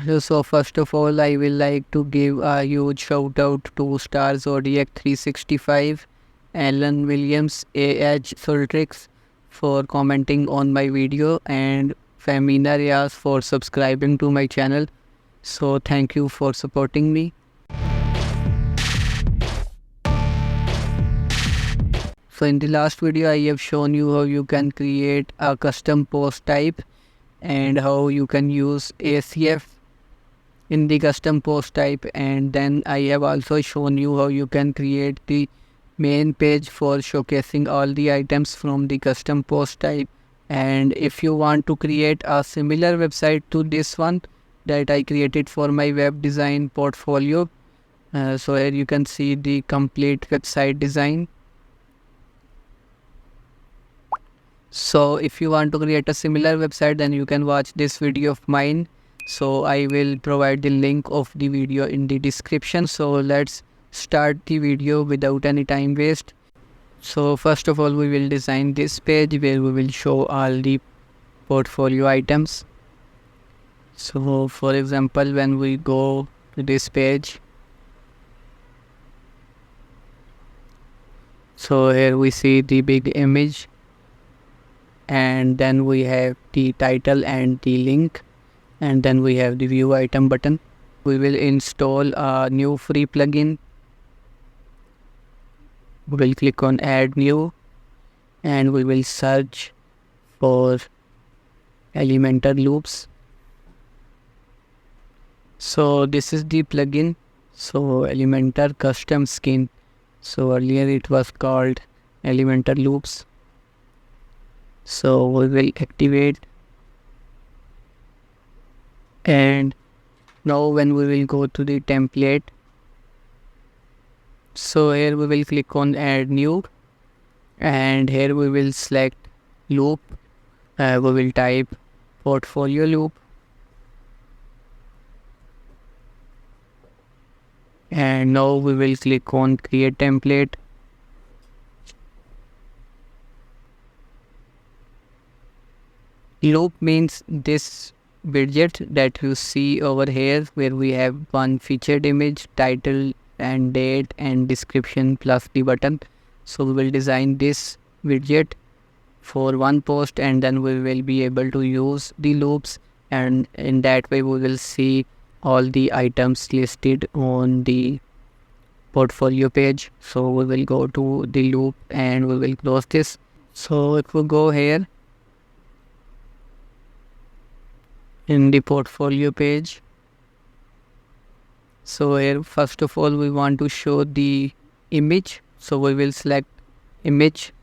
So first of all, I will like to give a huge shout out to Star Zodiac 365, Alan Williams, AH Sultrix for commenting on my video, and Femina Riaz for subscribing to my channel. So thank you for supporting me. So in the last video, I have shown you how you can create a custom post type and how you can use ACF in the custom post type, and then I have also shown you how you can create the main page for showcasing all the items from the custom post type. And if you want to create a similar website to this one that I created for my web design portfolio, so here you can see the complete website design. So if you want to create a similar website, then you can watch this video of mine. So I will provide the link of the video in the description. So let's start the video without any time waste. So first of all, we will design this page where we will show all the portfolio items. So for example, when we go to this page, so here we see the big image, and then we have the title and the link, and then we have the view item button. We will install a new free plugin. We will click on add new, and we will search for Elementor Loops. So this is the plugin, so Elementor Custom Skin. So earlier it was called Elementor Loops. So we will activate, and now when we will go to the template, so here we will click on add new, and here we will select loop. We will type portfolio loop, and now we will click on create template. Loop means this widget that you see over here, where we have one featured image, title and date and description plus the button. So we will design this widget for one post, and then we will be able to use the loops, and in that way we will see all the items listed on the portfolio page. So we will go to the loop and we will close this. So if we go here in the portfolio page, so here first of all we want to show the image, so we will select image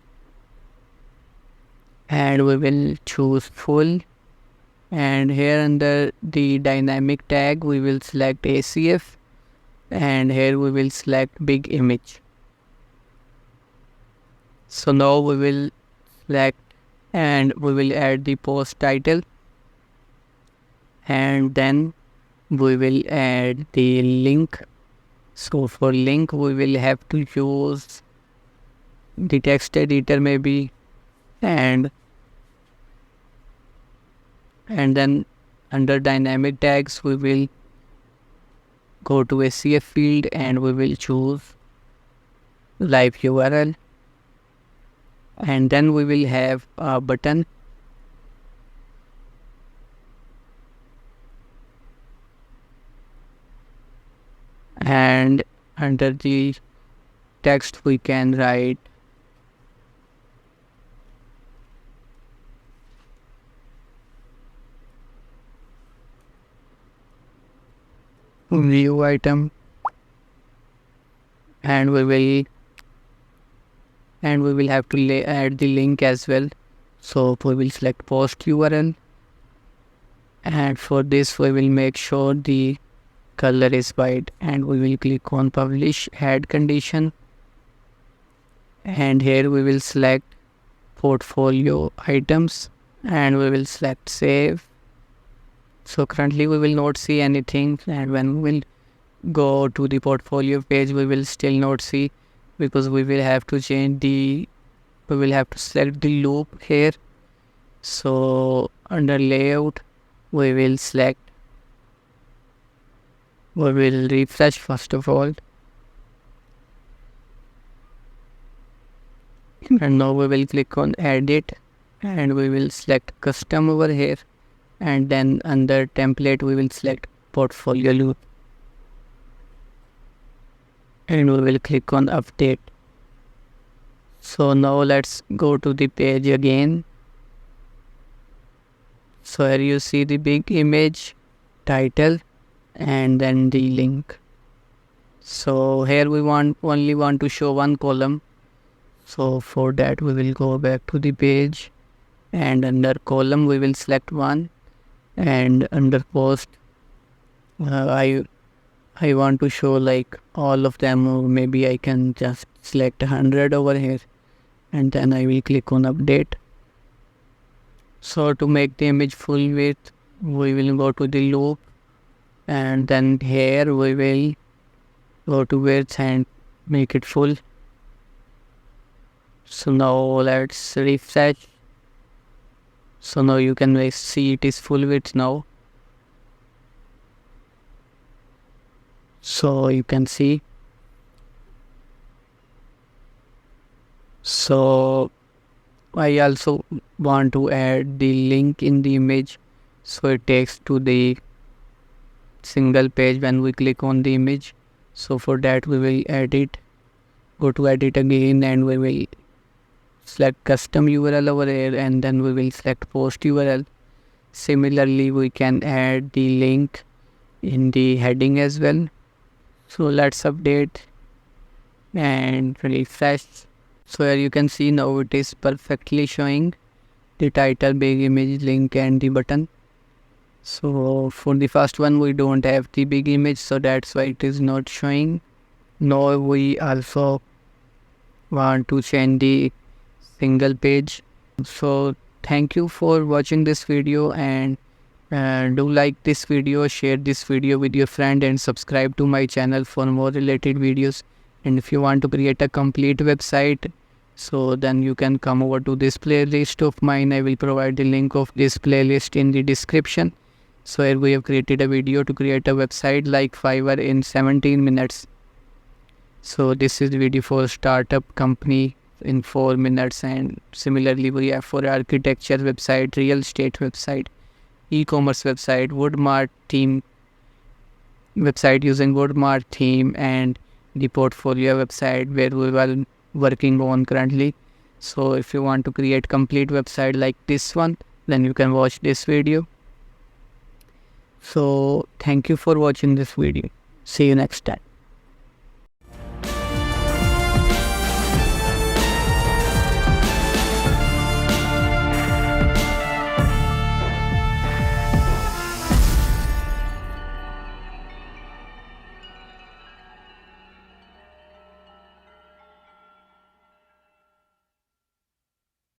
and we will choose full, and here under the dynamic tag we will select ACF, and here we will select big image. So now we will select and we will add the post title, and then we will add the link. So for link we will have to use the text editor maybe, and then under dynamic tags we will go to ACF field and we will choose live URL, and then we will have a button, and under the text we can write view item, and we will have to add the link as well. So we will select post URL, and for this we will make sure the color is white, and we will click on publish add condition, and here we will select portfolio items and we will select save. So currently we will not see anything, and when we will go to the portfolio page we will still not see, because we will have to select the loop here. So under layout we will select We will refresh first of all, and now we will click on edit and we will select custom over here, and then under template we will select portfolio loop and we will click on update. So now let's go to the page again. So here you see the big image, title, and then the link. So here we only want to show one column. So for that we will go back to the page, and under column we will select one, and under post I want to show like all of them, or maybe I can just select 100 over here, and then I will click on update. So to make the image full width, we will go to the loop, and then here we will go to width and make it full. So now let's refresh. So now you can see it is full width now. So you can see. So I also want to add the link in the image, so it takes to the single page when we click on the image. So for that we will edit, go to edit again, and we will select custom URL over here, and then we will select post URL. Similarly we can add the link in the heading as well. So let's update and refresh. So here you can see now it is perfectly showing the title, big image, link, and the button. So for the first one we don't have the big image, so that's why it is not showing. Now we also want to change the single page. So thank you for watching this video, and do like this video, share this video with your friend, and subscribe to my channel for more related videos. And if you want to create a complete website, so then you can come over to this playlist of mine. I will provide the link of this playlist in the description. So here we have created a video to create a website like Fiverr in 17 minutes. So this is the video for startup company in 4 minutes, and similarly we have for architecture website, real estate website, e-commerce website, Woodmart theme website using Woodmart theme, and the portfolio website where we are working on currently. So if you want to create complete website like this one, then you can watch this video. So thank you for watching this video. See you next time.